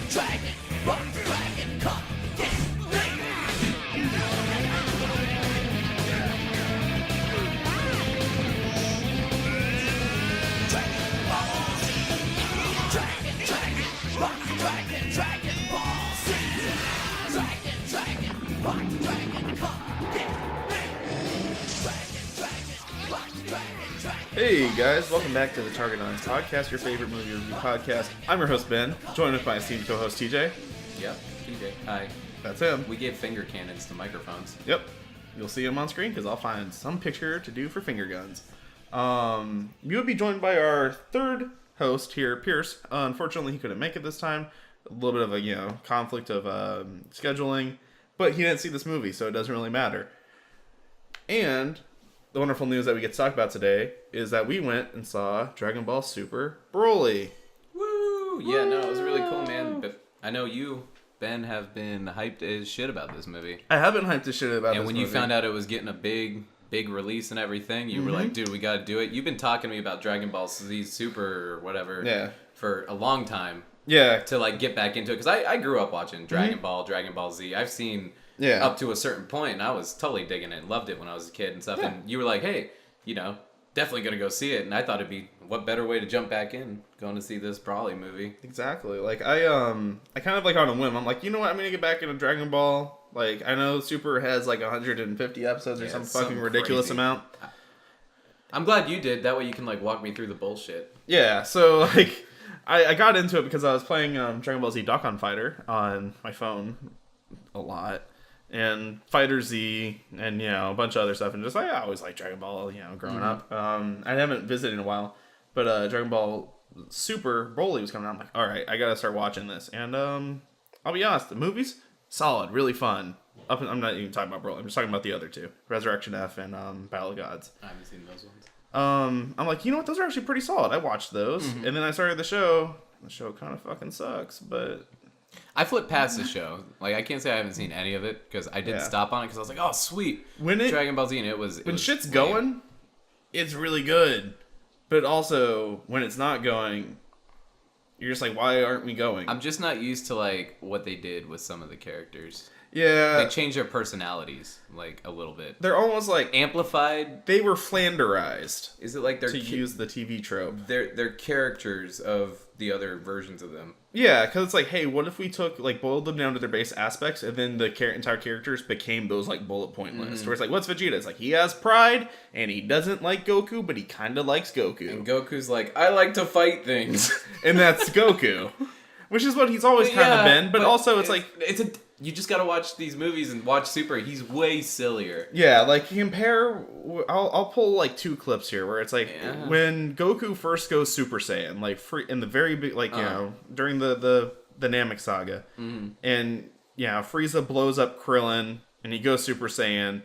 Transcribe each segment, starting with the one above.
dragon, rock dragon, come get me. Dragon Ball Z. Dragon, rock dragon, Dragon Ball Z. Dragon, rock dragon, come get me. Dragon, rock dragon. Hey guys, welcome back to the Target Lines Podcast, your favorite movie review podcast. I'm your host Ben, joined with my esteemed co-host TJ. Yep, TJ. Hi. That's him. We gave finger cannons to microphones. Yep, you'll see him on screen because I'll find some picture to do for finger guns. You would be joined by our third host here, Pierce. Unfortunately, he couldn't make it this time. A little bit of a conflict of scheduling, but he didn't see this movie, so it doesn't really matter. And the wonderful news that we get to talk about today is that we went and saw Dragon Ball Super Broly. Woo! Yeah, no, it was really cool, man. But I know you, Ben, have been hyped as shit about this movie. I have been hyped as shit about this movie. And when you found out it was getting a big release and everything, you were like, dude, we gotta do it. You've been talking to me about Dragon Ball Z Super or whatever for a long time. Yeah. To like get back into it. Because I grew up watching Dragon Ball Z. I've seen up to a certain point, and I was totally digging it and loved it when I was a kid and stuff. Yeah. And you were like, hey, definitely gonna go see it. And I thought it'd be, what better way to jump back in, going to see this Broly movie. Exactly. Like, I kind of like on a whim, I'm like, you know what, I'm gonna get back into Dragon Ball. Like, I know Super has like 150 episodes or some fucking ridiculous crazy amount. I'm glad you did. That way you can like walk me through the bullshit. Yeah, so like, I got into it because I was playing Dragon Ball Z Dokkan Fighter on my phone a lot. And Fighter Z, and a bunch of other stuff, and just like I always liked Dragon Ball, growing up. I haven't visited in a while, but Dragon Ball Super Broly was coming out. I'm like, all right, I gotta start watching this. And I'll be honest, the movie's solid, really fun. I'm not even talking about Broly. I'm just talking about the other two, Resurrection F and Battle of Gods. I haven't seen those ones. I'm like, you know what? Those are actually pretty solid. I watched those, and then I started the show. The show kind of fucking sucks, but I flipped past the show. Like, I can't say I haven't seen any of it, because I did stop on it, because I was like, oh, sweet. Dragon Ball Z, and it was shit's going, it's really good. But also, when it's not going, you're just like, why aren't we going? I'm just not used to, like, what they did with some of the characters. Yeah. They changed their personalities, like, a little bit. They're almost like amplified. They were Flanderized. Is it like they're to use the TV trope? They're characters of the other versions of them. Yeah, because it's like, hey, what if we boiled them down to their base aspects, and then the entire characters became those like bullet point lists. Where it's like, what's Vegeta? It's like, he has pride, and he doesn't like Goku, but he kind of likes Goku. And Goku's like, I like to fight things, and that's Goku, which is what he's always kind of been. But also, it's like you just gotta watch these movies and watch Super. He's way sillier. Yeah, like compare. I'll pull like two clips here where it's like when Goku first goes Super Saiyan, like in the very big, like during the Namek saga, and Frieza blows up Krillin and he goes Super Saiyan,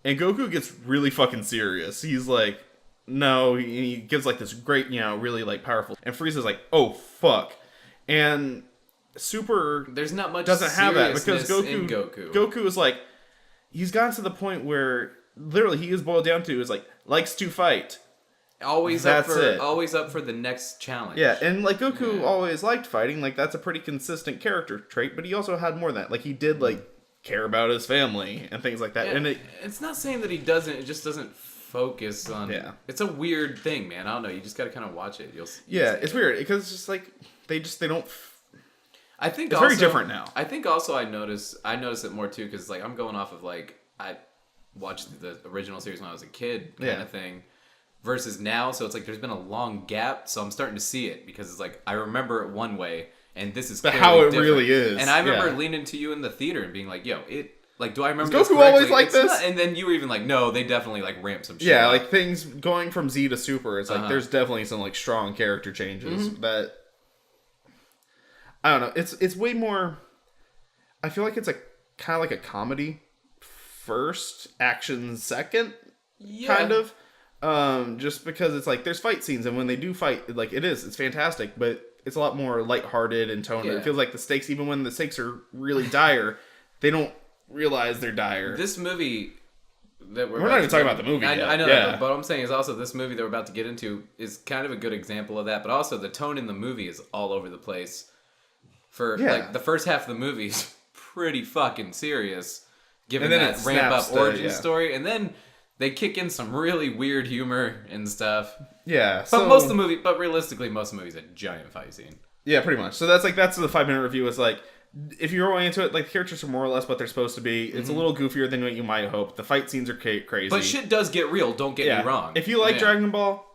and Goku gets really fucking serious. He's like, no, he gives like this great, really like powerful, and Frieza's like, oh fuck, and Super there's not much doesn't have that because Goku is like, he's gotten to the point where literally he is boiled down to is like likes to fight, always up for the next challenge. Yeah, and like Goku always liked fighting, like that's a pretty consistent character trait, but he also had more than that. Like he did like care about his family and things like that. Yeah, and it's not saying that he doesn't, it just doesn't focus on it's a weird thing, man. I don't know, you just gotta kind of watch it. It's weird because it's just like they don't I think it's also, very different now. I think also I notice it more too because like I'm going off of like I watched the original series when I was a kid kind of thing versus now, so it's like there's been a long gap, so I'm starting to see it because it's like I remember it one way and this is how it different. really is. And I remember leaning to you in the theater and being like, yo, it like, do I remember Goku this correctly? Always like this? Not, and then you were even like, no, they definitely like ramp some shit. Yeah, up. like things going from Z to Super, it's like there's definitely some like strong character changes that I don't know. It's way more. I feel like it's a kind of like a comedy first, action second, kind of. Just because it's like there's fight scenes, and when they do fight, like it's fantastic, but it's a lot more lighthearted and toned. Yeah. It feels like the stakes, even when the stakes are really dire, they don't realize they're dire. This movie that we're not even talking about the movie yet. I know that, but what I'm saying is also this movie that we're about to get into is kind of a good example of that, but also the tone in the movie is all over the place. for like the first half of the movie is pretty fucking serious, given that ramp up origin story, and then they kick in some really weird humor and stuff. Yeah, but realistically, most of the movie's a giant fight scene. Yeah, pretty much. So that's the 5-minute review. Is like, if you're going into it, like the characters are more or less what they're supposed to be. It's a little goofier than what you might hope. The fight scenes are crazy, but shit does get real. Don't get me wrong. If you like Dragon Ball,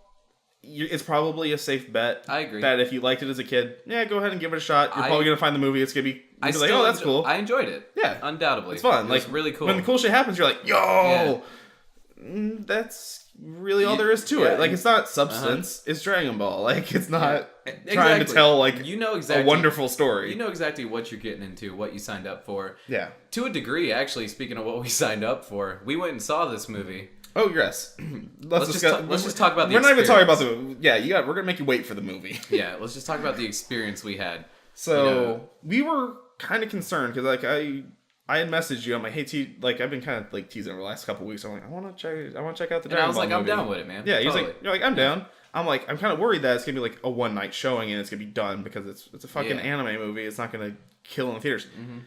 it's probably a safe bet. I agree. That if you liked it as a kid, go ahead and give it a shot. You're probably gonna find the movie. It's gonna be like, oh, that's cool. I enjoyed it. Yeah, undoubtedly, it's fun. It's really cool. When the cool shit happens, you're like, yo, that's really all there is to it. Like, it's not substance. It's Dragon Ball. Like, it's not trying to tell like a wonderful story. You know exactly what you're getting into, what you signed up for. Yeah, to a degree. Actually, speaking of what we signed up for, we went and saw this movie. Oh yes, let's just talk about the. We're not even talking about the. Yeah, we're gonna make you wait for the movie. Yeah, let's just talk about the experience we had. So we were kind of concerned because like I had messaged you. I'm like, hey like I've been kind of like teasing over the last couple of weeks. I'm like, I want to check out the. And I was like, I'm down with it, man. Yeah, you're like, I'm down. I'm like, I'm kind of worried that it's gonna be like a one night showing and it's gonna be done because it's a fucking anime movie. It's not gonna kill in the theaters. Mm-hmm.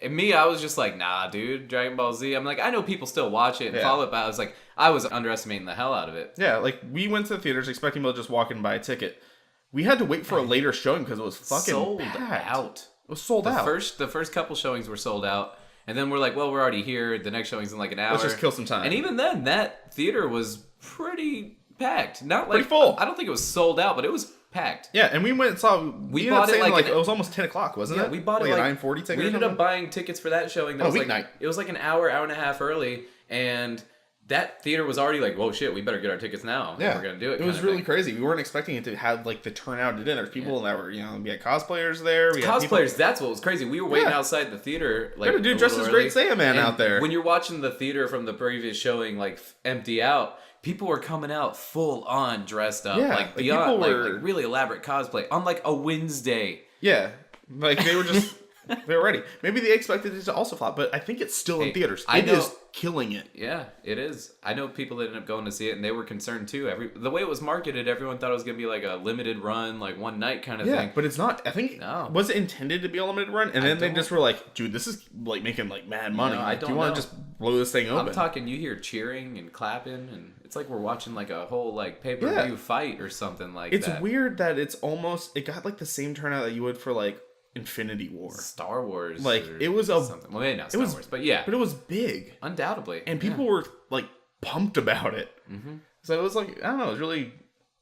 And me, I was just like, nah, dude, Dragon Ball Z. I'm like, I know people still watch it and follow it, but I was underestimating the hell out of it. Yeah, like, we went to the theaters expecting people to just walk in and buy a ticket. We had to wait for a later showing because it was fucking sold packed. out. It was sold out. The first couple showings were sold out. And then we're like, well, we're already here. The next showing's in like an hour. Let's just kill some time. And even then, that theater was pretty packed. Not like pretty full. I don't think it was sold out, but it was packed. Yeah, and we went and saw. We bought it like it was almost 10 o'clock, wasn't it? We bought it like a 9:40 ticket. We ended up buying tickets for that showing. That was weeknight. Like, it was like an hour and a half early, and that theater was already like, whoa, shit, we better get our tickets now. Yeah, we're gonna do it. It was really crazy. We weren't expecting it to have like the turnout it did. There's people that were, we had cosplayers there. Cosplayers. That's what was crazy. We were waiting outside the theater. Like, a dude dressed as Great Saiyaman out there. When you're watching the theater from the previous showing like empty out, people were coming out full on dressed up, like beyond like really elaborate cosplay on like a Wednesday. Yeah, like they were just they were ready. Maybe they expected it to also flop, but I think it's still in theaters. It is killing it. Yeah, it is. I know people that ended up going to see it, and they were concerned too. The way it was marketed, everyone thought it was going to be like a limited run, like one night kind of thing. Yeah, but it's not. I think was it intended to be a limited run, and then they just were like, "Dude, this is like making like mad money. Do you want to just blow this thing open?" I'm talking. You hear cheering and clapping, and it's like we're watching like a whole like pay-per-view fight or something like that. It's weird that it got like the same turnout that you would for like Infinity War, Star Wars, like it was something. Well, maybe not Star Wars, but yeah, but it was big, undoubtedly, and people were like pumped about it. Mm-hmm. So it was like, I don't know, it was really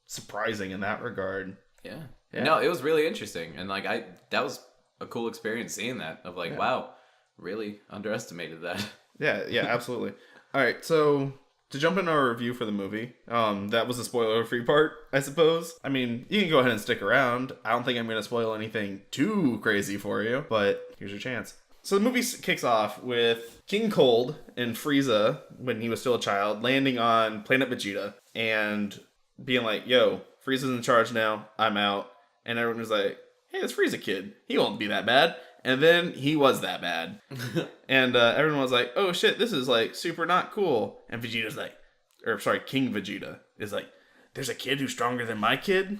surprising in that regard. Yeah. No, it was really interesting, and like that was a cool experience seeing that. Of like, wow, really underestimated that. Yeah, absolutely. All right, so to jump into our review for the movie, that was the spoiler-free part, I suppose. I mean, you can go ahead and stick around. I don't think I'm going to spoil anything too crazy for you, but here's your chance. So the movie kicks off with King Cold and Frieza, when he was still a child, landing on planet Vegeta and being like, yo, Frieza's in charge now, I'm out. And everyone was like, hey, it's Frieza kid. He won't be that bad. And then he was that bad. And everyone was like, oh shit, this is like super not cool. And Vegeta's like, King Vegeta is like, there's a kid who's stronger than my kid?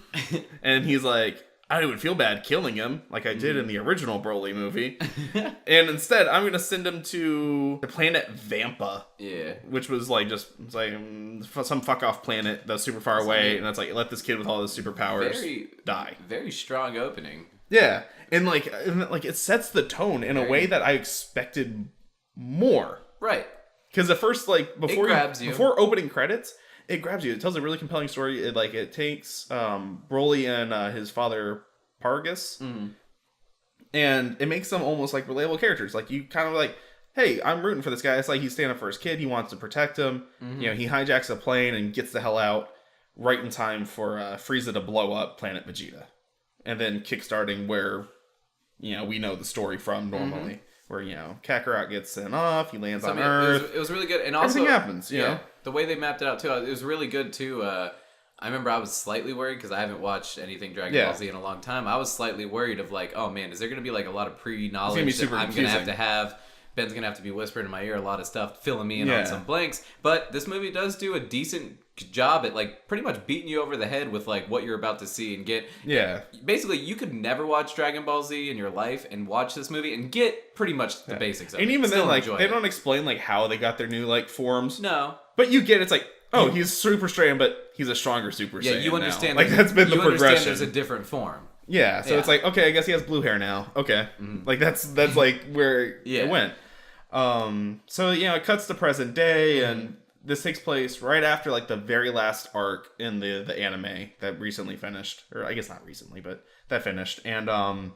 And he's like, I would feel bad killing him like I did in the original Broly movie. And instead, I'm going to send him to the planet Vampa. Yeah. Which was like some fuck off planet that's super far away. And it's like, let this kid with all his superpowers die. Very strong opening. Yeah. And like it sets the tone in a way that I expected more. Right. Because at first, like, before opening credits, it grabs you. It tells a really compelling story. It takes Broly and his father Pargus, and it makes them almost like relatable characters. Like, you kind of like, hey, I'm rooting for this guy. It's like he's standing up for his kid. He wants to protect him. He hijacks a plane and gets the hell out right in time for Frieza to blow up Planet Vegeta, and then kickstarting where we know the story from normally. Where, Kakarot gets sent off, he lands on Earth. It was really good. And also, everything happens, you know? The way they mapped it out, too, it was really good, too. I remember I was slightly worried, because I haven't watched anything Dragon Ball Z in a long time. I was slightly worried of, like, oh, man, is there going to be, like, a lot of pre-knowledge that I'm going to have? Ben's going to have to be whispering in my ear a lot of stuff, filling me in on some blanks. But this movie does do a decent job at like pretty much beating you over the head with like what you're about to see and get. Yeah. Basically, you could never watch Dragon Ball Z in your life and watch this movie and get pretty much the basics of it. And even Still then, like, enjoy they it. don't explain like how they got their new like forms. No. But you get it's like, oh, he's Super Saiyan, but he's a stronger Super Saiyan. Yeah, you understand. Now. Like that's been the you progression. Understand there's a different form. Yeah, so it's like, okay, I guess he has blue hair now. Okay, like that's like where it went. So it cuts to present day, and this takes place right after like the very last arc in the anime that recently finished, or I guess not recently, but that finished. And Goku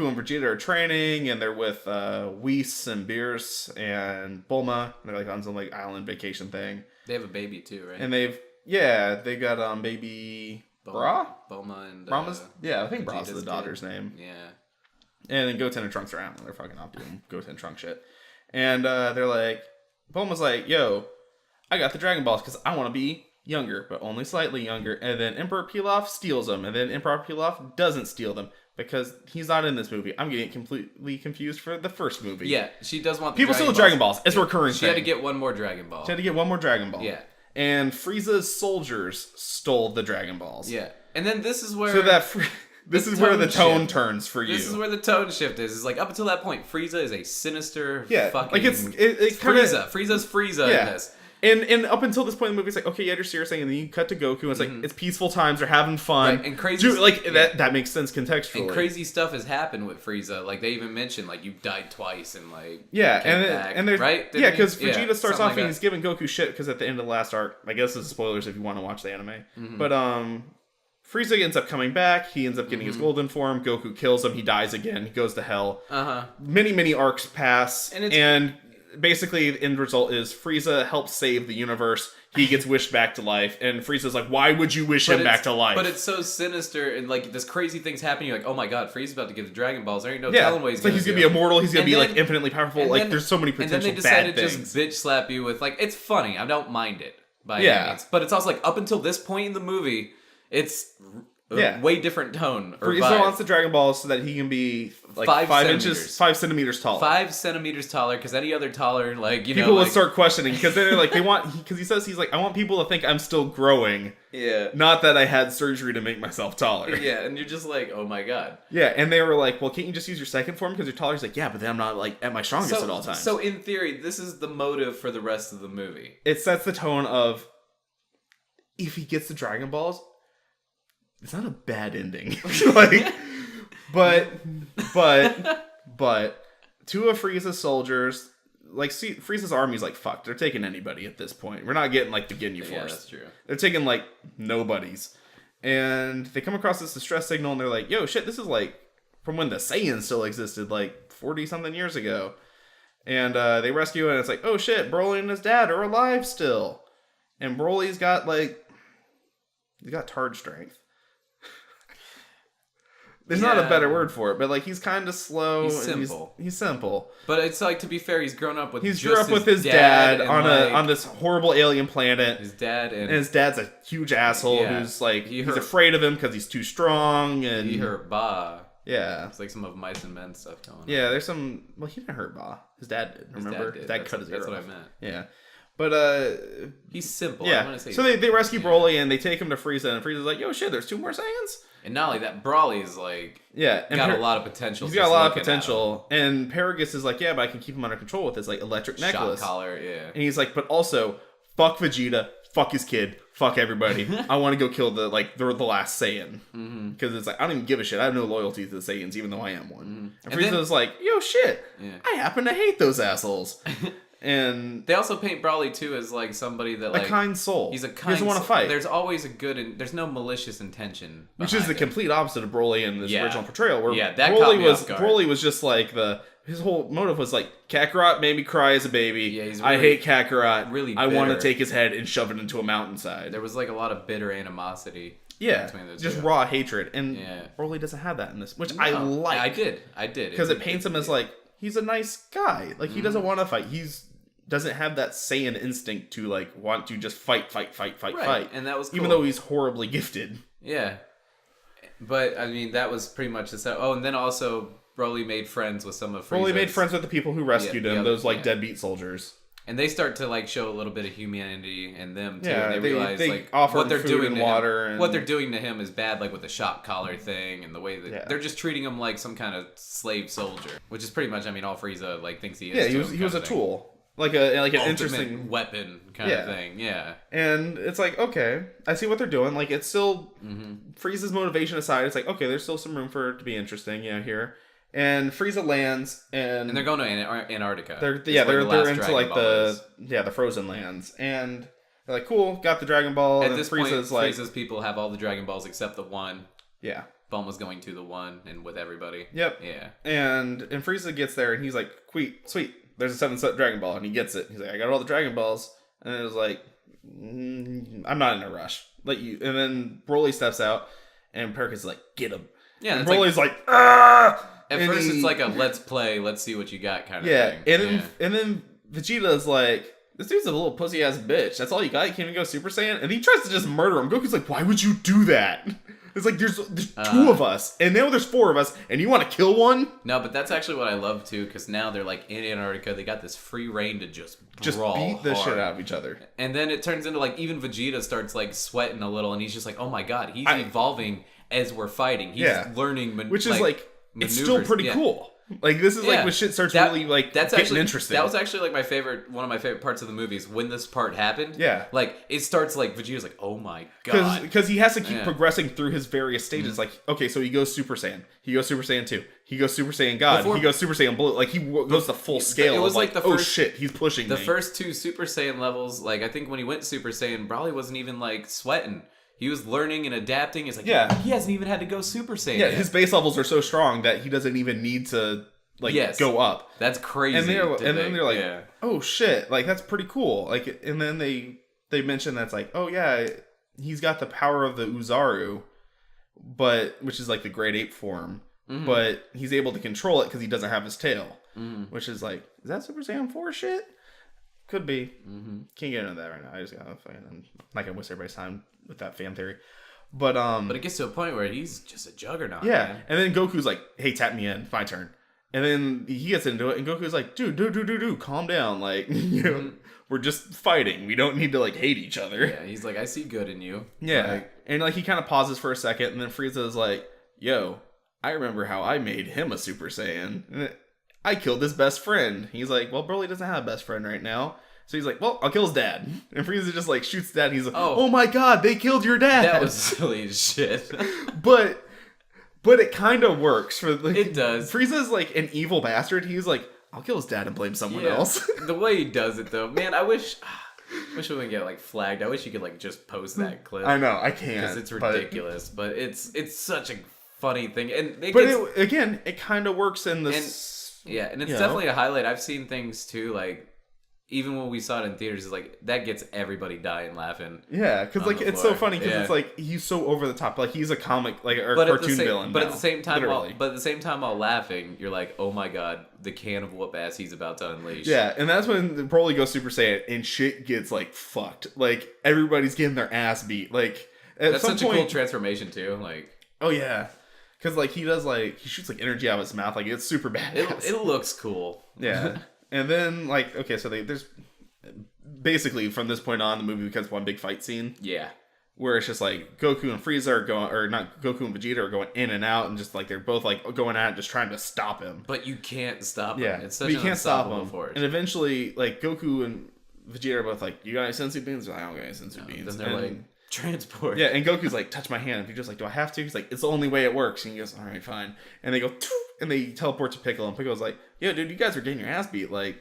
and Vegeta are training, and they're with Whis and Beerus and Bulma. They're like on some like island vacation thing. They have a baby too, right? And they got baby Bra? Bulma and Brahma's, I think Vegeta's Bra's the daughter's name. Yeah. And then Goten and Trunks are out. They're fucking off doing Goten Trunks shit. And they're like, Bulma's like, yo, I got the Dragon Balls because I want to be younger, but only slightly younger. And then Emperor Pilaf steals them. And then Emperor Pilaf doesn't steal them because he's not in this movie. I'm getting completely confused for the first movie. Yeah, she does want the People steal the Dragon Balls. It's a recurring She thing. had to get one more Dragon Ball. She had to get one more Dragon Ball. Yeah. And Frieza's soldiers stole the Dragon Balls. Yeah. And then this is where... So that... This is where the tone turns for you. This is where the tone shift is. It's like up until that point, Frieza is a sinister fucking... like it's kind of... Frieza's Frieza in this. And up until this point in the movie, it's like, okay, yeah, you're serious thing, and then you cut to Goku, and it's like, it's peaceful times, they're having fun. Right, and crazy... that makes sense contextually. And crazy stuff has happened with Frieza. Like, they even mentioned, like, you died twice, and, like... Yeah, back, and there's... right? Yeah, because Vegeta starts off like and he's giving Goku shit, because at the end of the last arc, I guess this is spoilers if you want to watch the anime, but, Frieza ends up coming back. He ends up getting his golden form. Goku kills him. He dies again. He goes to hell. Many arcs pass. And basically, the end result is Frieza helps save the universe. He gets wished back to life. And Frieza's like, why would you wish him back to life? But it's so sinister. And, like, this crazy thing's happening. You're like, oh my god, Frieza's about to give the Dragon Balls. There ain't no telling what he's going to do. He's going to be immortal. He's going to be, like, infinitely powerful. Like, there's so many potential bad things. And then they decided to just bitch slap you with, like, it's funny. I don't mind it by any means. But it's also, like, up until this point in the movie... It's a way different tone. Frieza wants the Dragon Balls so that he can be like 5 centimeters taller. 5 centimeters taller, because any other taller, like, you know... People will start questioning, because they're like, because he says, he's like, I want people to think I'm still growing. Yeah. Not that I had surgery to make myself taller. Yeah, and you're just like, oh my god. Yeah, and they were like, well, can't you just use your second form because you're taller? He's like, yeah, but then I'm not, like, at my strongest at all times. So in theory, this is the motive for the rest of the movie. It sets the tone of, if he gets the Dragon Balls... It's not a bad ending. Like, but two of Frieza's soldiers, like, see, Frieza's army's like, fuck, they're taking anybody at this point. We're not getting, like, the Ginyu Force. Yeah, that's true. They're taking, like, nobodies. And they come across this distress signal, and they're like, yo, shit, this is, like, from when the Saiyans still existed, like, 40-something years ago. And they rescue it, and it's like, oh, shit, Broly and his dad are alive still. And Broly's got, like, he's got Targe strength. There's not a better word for it, but like he's kind of slow. He's simple. He's simple. But it's like, to be fair, he's grown up with. He's grew up with his dad on this horrible alien planet. His dad and his dad's a huge asshole who's like he's afraid of him because he's too strong. And he hurt Ba. Yeah, it's like some of Mice and Men stuff going on. Yeah, there's some. Well, he didn't hurt Ba. His dad did. Remember, his dad cut his ear off. That's what I meant. Yeah. But he's simple. Yeah. I want to say so they rescue Broly and they take him to Frieza, and Frieza's like, "Yo, shit, there's 2 more Saiyans." And not only that, Broly's like, and got a lot of potential. He's got a lot of potential, and Paragus is like, yeah, but I can keep him under control with his like electric necklace, shot collar, yeah. And he's like, but also, fuck Vegeta, fuck his kid, fuck everybody. I want to go kill the last Saiyan, because it's like I don't even give a shit. I have no loyalty to the Saiyans, even though I am one. And Frieza's like, yo, shit, I happen to hate those assholes. And they also paint Broly too as like somebody that like a kind soul. He's a kind. He doesn't want to fight. There's always a good and there's no malicious intention. Which is the complete opposite of Broly in this original portrayal. Where that Broly was just like his whole motive was like Kakarot made me cry as a baby. Yeah, he's really, I hate Kakarot. Really, I want to take his head and shove it into a mountainside. There was like a lot of bitter animosity. Yeah, just raw hatred, and Broly doesn't have that in this, which I like. I did because it paints him as like he's a nice guy. Like he doesn't want to fight. Doesn't have that Saiyan instinct to like want to just fight, and that was cool. Even though he's horribly gifted. Yeah, but I mean that was pretty much the set. Oh, and then also Broly made friends with some of Frieza's. Broly made friends with the people who rescued him. Those like deadbeat soldiers. And they start to like show a little bit of humanity in them too. Yeah, And they realize they like offer what they're food doing and to water him, and- what they're doing to him is bad, like with the shock collar thing and the way that Yeah. they're just treating him like some kind of slave soldier, which is pretty much, I mean, all Frieza like thinks he is. Yeah, to he him was a kind of thing. tool, like an Ultimate interesting weapon kind of thing. Yeah, and it's like, okay, I see what they're doing. Like, it's still Frieza's motivation aside. It's like, okay, there's still some room for it to be interesting, here. And Frieza lands, and and they're going to Antarctica. They're It's where the into last Dragon like Ball the is. the frozen lands, and they're like, cool, got the Dragon Ball. At and this Frieza's point, like, Frieza's people have all the Dragon Balls except the one. yeah, Bulma's going to the one and with everybody. yep, Yeah. And Frieza gets there, and he's like, sweet, there's a 7th Dragon Ball, and he gets it. He's like, I got all the Dragon Balls, and it was like, I'm not in a rush. Let you. And then Broly steps out, and Parakeet's like, get him. Yeah, and it's Broly's like, ah. At And first, he- it's like a let's play, let's see what you got kind of yeah, thing. and then Vegeta's like, this dude's a little pussy ass bitch. That's all you got. You can't even go Super Saiyan. And he tries to just murder him. Goku's like, why would you do that? It's like there's 2 of us, and now there's 4 of us, and you want to kill one? No, but that's actually what I love too, because now they're like in Antarctica. They got this free reign to just brawl beat the hard. shit out of each other. And then it turns into like even Vegeta starts like sweating a little, and he's just like, oh my god, he's evolving as we're fighting. He's learning, which is like it's still maneuvers. pretty cool. Like this is like when shit starts really like that's getting actually interesting. That was actually like one of my favorite parts of the movies when this part happened. Yeah, like it starts like Vegeta's like, oh my god, because he has to keep progressing through his various stages. Like, okay, so he goes Super Saiyan, he goes Super Saiyan 2, he goes Super Saiyan God, he goes Super Saiyan Blue. Like he goes the full scale. It was like the oh first, shit, he's pushing the me. first 2 Super Saiyan levels. Like I think when he went Super Saiyan, Broly wasn't even like sweating. He was learning and adapting. It's like he hasn't even had to go Super Saiyan. Yeah, yet. his base levels are so strong that he doesn't even need to go up. That's crazy. And then they're like, oh shit, like that's pretty cool. Like, and then they mention that's like, oh yeah, he's got the power of the Uzaru, but which is like the grade 8 form, but he's able to control it because he doesn't have his tail, which is like, is that Super Saiyan 4 shit? Could be. Can't get into that right now. I just gotta find. I'm not gonna waste everybody's time with that fan theory. But it gets to a point where he's just a juggernaut. Yeah, man. and then Goku's like, hey, tap me in, it's my turn. And then he gets into it, and Goku's like, dude, calm down. Like, we're just fighting. We don't need to, like, hate each other. Yeah, he's like, I see good in you. Yeah. Like, and, like, he kind of pauses for a second, and then Frieza's like, yo, I remember how I made him a Super Saiyan. And I killed his best friend. He's like, well, Broly doesn't have a best friend right now. So he's like, well, I'll kill his dad. And Frieza just, like, shoots dad. He's like, oh my god, they killed your dad. that was silly as shit. But it kind of works for like, it does. Frieza's like an evil bastard. He's like, I'll kill his dad and blame someone else. The way he does it though, man, I wish we wouldn't get like flagged. I wish you could like just post that clip. I know, I can't because it's ridiculous, but it's such a funny thing, and it kind of works in this. And it's definitely a highlight. I've seen things too, like. Even when we saw it in theaters, it's like that gets everybody dying laughing. Yeah, because like it's so funny because it's like he's so over the top, like he's a comic like or cartoon villain. But now, at the same time, while laughing, you're like, oh my god, the can of whoop ass he's about to unleash. Yeah, and that's when Broly goes Super Saiyan and shit gets like fucked. Like everybody's getting their ass beat. Like that's such a cool transformation too. Like oh yeah, because like he does like he shoots like energy out of his mouth. Like it's super badass. It looks cool. Yeah. And then, like, okay, so there's basically from this point on, the movie becomes one big fight scene. Yeah. Where it's just like Goku and Frieza are going, or not Goku and Vegeta are going in and out, and just like they're both like going at it, just trying to stop him. But you can't stop him. Yeah, It's such an unstoppable force. And eventually, like Goku and Vegeta are both like, "You got any sensu beans?" I don't got any sensu beans. Then they're like, transport. Yeah, and Goku's like, touch my hand. And Vegeta's like, do I have to? He's like, it's the only way it works. And he goes, all right, fine. And they go, and they teleport to Piccolo. And Piccolo's like, yo, dude, you guys are getting your ass beat. Like,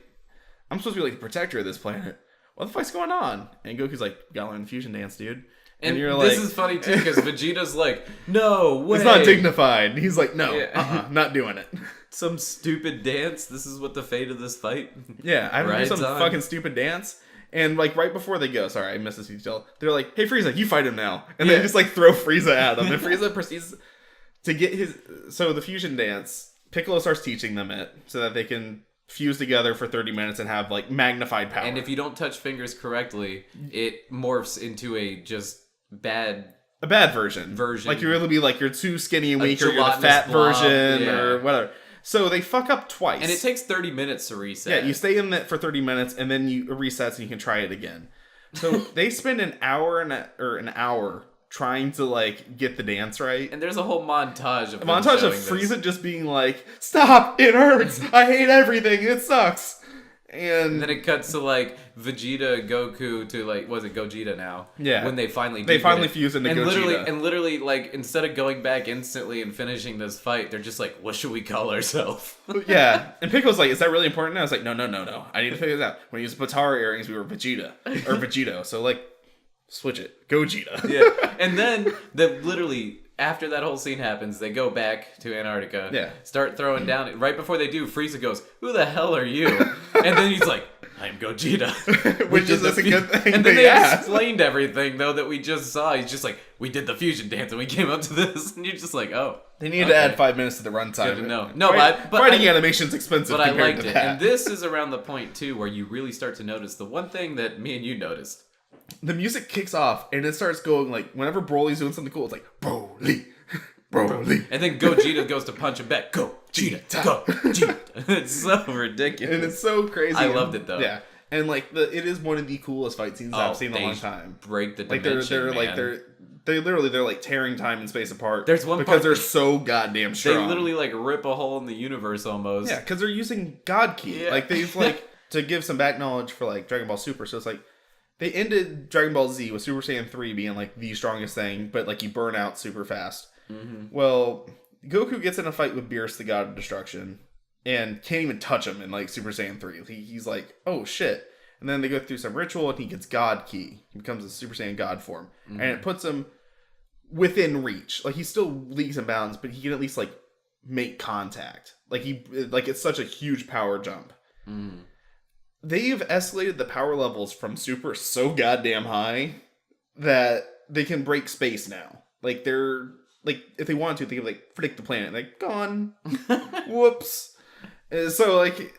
I'm supposed to be like the protector of this planet. What the fuck's going on? And Goku's like, gotta learn the fusion dance, dude. And you're this like, is funny too because Vegeta's like, no way. It's not dignified. And he's like, no, not doing it. Some stupid dance. This is what the fate of this fight. Yeah, I have to do some fucking stupid dance. And like right before they go, sorry, I missed this detail. They're like, "Hey Frieza, you fight him now," and they just like throw Frieza at him. And Frieza proceeds to get his. So the fusion dance, Piccolo starts teaching them it so that they can fuse together for 30 minutes and have like magnified power. And if you don't touch fingers correctly, it morphs into a bad version. Like you're gonna be like you're too skinny and weak, or you're the fat version, or whatever. So they fuck up twice. And it takes 30 minutes to reset. Yeah, you stay in it for 30 minutes, and then you resets, and you can try it again. So they spend an hour trying to like get the dance right. And there's a whole montage of Frieza just being like, "Stop! It hurts! I hate everything! It sucks!" And then it cuts to like Vegeta, Goku to like, was it Gogeta now? Yeah. When they finally fuse into Gogeta. And literally like instead of going back instantly and finishing this fight, they're just like, what should we call ourselves? Yeah. And Piccolo's like, is that really important? And I was like, no. I need to figure this out. When we used Potara earrings, we were Vegeta or Vegito. So like, switch it. Gogeta. Yeah. And then literally after that whole scene happens, they go back to Antarctica. Yeah. Start throwing down. Right before they do, Frieza goes, "Who the hell are you?" And then he's like, "I'm Gogeta," which is a good thing. And then they explained everything though that we just saw. He's just like, "We did the fusion dance and we came up to this," and you're just like, "Oh." They needed to add 5 minutes to the runtime. No, but fighting animation's expensive. But I compared liked to it, that. and this is around the point too where you really start to notice the one thing that me and you noticed. The music kicks off and it starts going like whenever Broly's doing something cool, it's like Broly. And then Gogeta goes to punch him back. Gogeta. It's so ridiculous. And it's so crazy. I loved it though. Yeah. And like it is one of the coolest fight scenes I've seen in a long time. Break the like dimension, they're like tearing time and space apart. There's one because they're so goddamn strong. They literally like rip a hole in the universe almost. Yeah, because they're using God Ki. Yeah. Like they've like to give some back knowledge for like Dragon Ball Super. So it's like they ended Dragon Ball Z with Super Saiyan 3 being like the strongest thing, but like you burn out super fast. Mm-hmm. Well, Goku gets in a fight with Beerus, the God of Destruction, and can't even touch him in like Super Saiyan 3. He's like, oh shit. And then they go through some ritual and he gets God Ki. He becomes a Super Saiyan God form. Mm-hmm. And it puts him within reach. Like he still leagues and bounds, but he can at least like make contact. Like it's such a huge power jump. Mm. They've escalated the power levels from Super so goddamn high that they can break space now. Like they're like if they wanted to, they could like predict the planet. Like gone, whoops. So like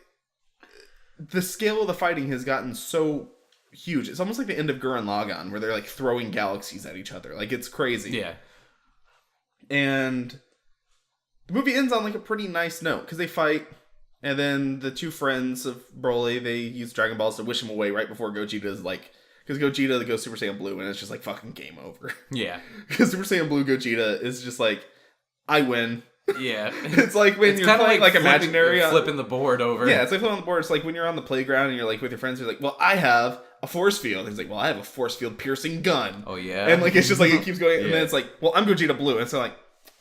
the scale of the fighting has gotten so huge. It's almost like the end of Gurren Lagann, where they're like throwing galaxies at each other. Like it's crazy. Yeah. And the movie ends on like a pretty nice note because they fight. And then the two friends of Broly, they use Dragon Balls to wish him away right before Gogeta's like... Because Gogeta goes Super Saiyan Blue, and it's just like fucking game over. Yeah. Because Super Saiyan Blue Gogeta is just like, I win. Yeah. It's like when you're playing like imaginary... Flipping the board over. Yeah, it's like flipping on the board. It's like when you're on the playground and you're like with your friends, you're like, well, I have a force field. And he's like, well, I have a force field piercing gun. Oh, yeah. And like it's just like it keeps going. Yeah. And then it's like, well, I'm Gogeta Blue. And so like,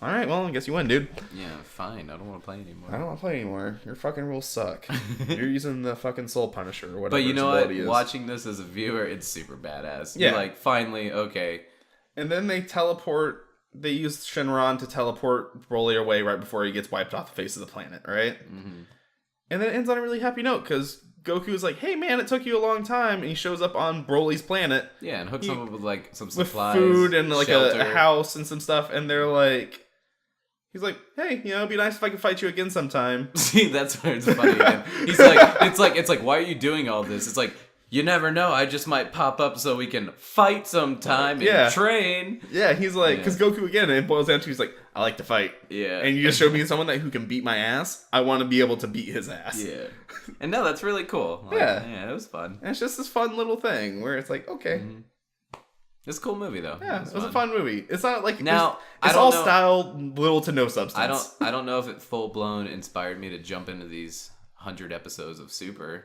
all right, well, I guess you win, dude. Yeah, fine. I don't want to play anymore. I don't want to play anymore. Your fucking rules suck. You're using the fucking Soul Punisher or whatever. But you know what? Is. Watching this as a viewer, it's super badass. Yeah. You're like, finally, okay. And then they teleport. They use Shenron to teleport Broly away right before he gets wiped off the face of the planet, right? Mm-hmm. And then it ends on a really happy note because Goku's like, hey man, it took you a long time. And he shows up on Broly's planet. Yeah, and hooks him up with like some supplies. With food and like shelter. a house and some stuff. And they're like... He's like, hey, you know, it'd be nice if I could fight you again sometime. See, that's where it's funny again. He's like, it's like, why are you doing all this? It's like, you never know. I just might pop up so we can fight sometime and train. Yeah, he's like, because Goku, again, it boils down to, he's like, I like to fight. Yeah. And you just showed me someone who can beat my ass. I want to be able to beat his ass. Yeah. And no, that's really cool. Like, yeah, it was fun. And it's just this fun little thing where it's like, okay. Mm-hmm. It's a cool movie though. Yeah, it was a fun movie. It's not like now it's all style, little to no substance. I don't know if it full blown inspired me to jump into these 100 episodes of Super,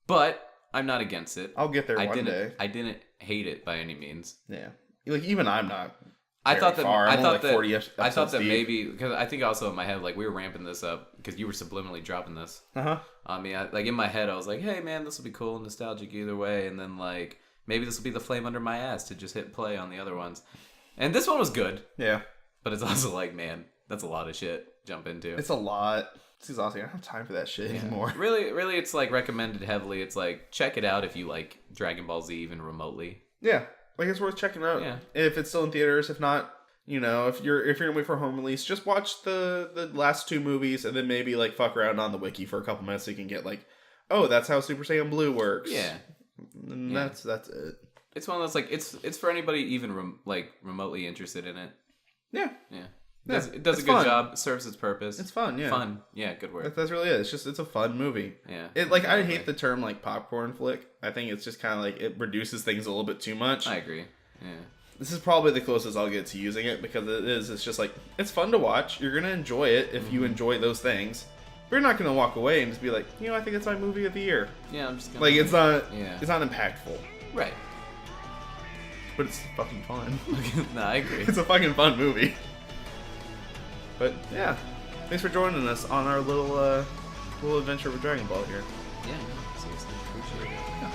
but I'm not against it. I'll get there one day. I didn't hate it by any means. Yeah, like even I'm not. I thought that deep. maybe because I think also in my head like we were ramping this up because you were subliminally dropping this. I mean, like in my head I was like, hey man, this will be cool, nostalgic either way, and then like. Maybe this will be the flame under my ass to just hit play on the other ones. And this one was good. Yeah. But it's also like, man, that's a lot of shit to jump into. It's a lot. It's exhausting. I don't have time for that shit anymore. Really, it's like recommended heavily. It's like, check it out if you like Dragon Ball Z even remotely. Yeah. Like it's worth checking out. Yeah. If it's still in theaters. If not, you know, if you're gonna wait for home release, just watch the last two movies and then maybe like fuck around on the wiki for a couple minutes so you can get like, oh, that's how Super Saiyan Blue works. Yeah. And that's it. It's one of those like it's for anybody even remotely interested in it. Yeah. Yeah. It does a it's good fun. job. Serves its purpose. It's fun, yeah. Fun. Yeah, good word. That's really it. It's a fun movie. Yeah. I hate the term like popcorn flick. I think it's just kind of like it reduces things a little bit too much. I agree. Yeah. This is probably the closest I'll get to using it because it's just like it's fun to watch. You're gonna enjoy it if you enjoy those things. But you're not gonna walk away and just be like, I think it's my movie of the year. Yeah, I'm just gonna Like it's not impactful. Right. But it's fucking fun. No, I agree. It's a fucking fun movie. But yeah, thanks for joining us on our little adventure with Dragon Ball here. Yeah, seriously, appreciate it. Yeah.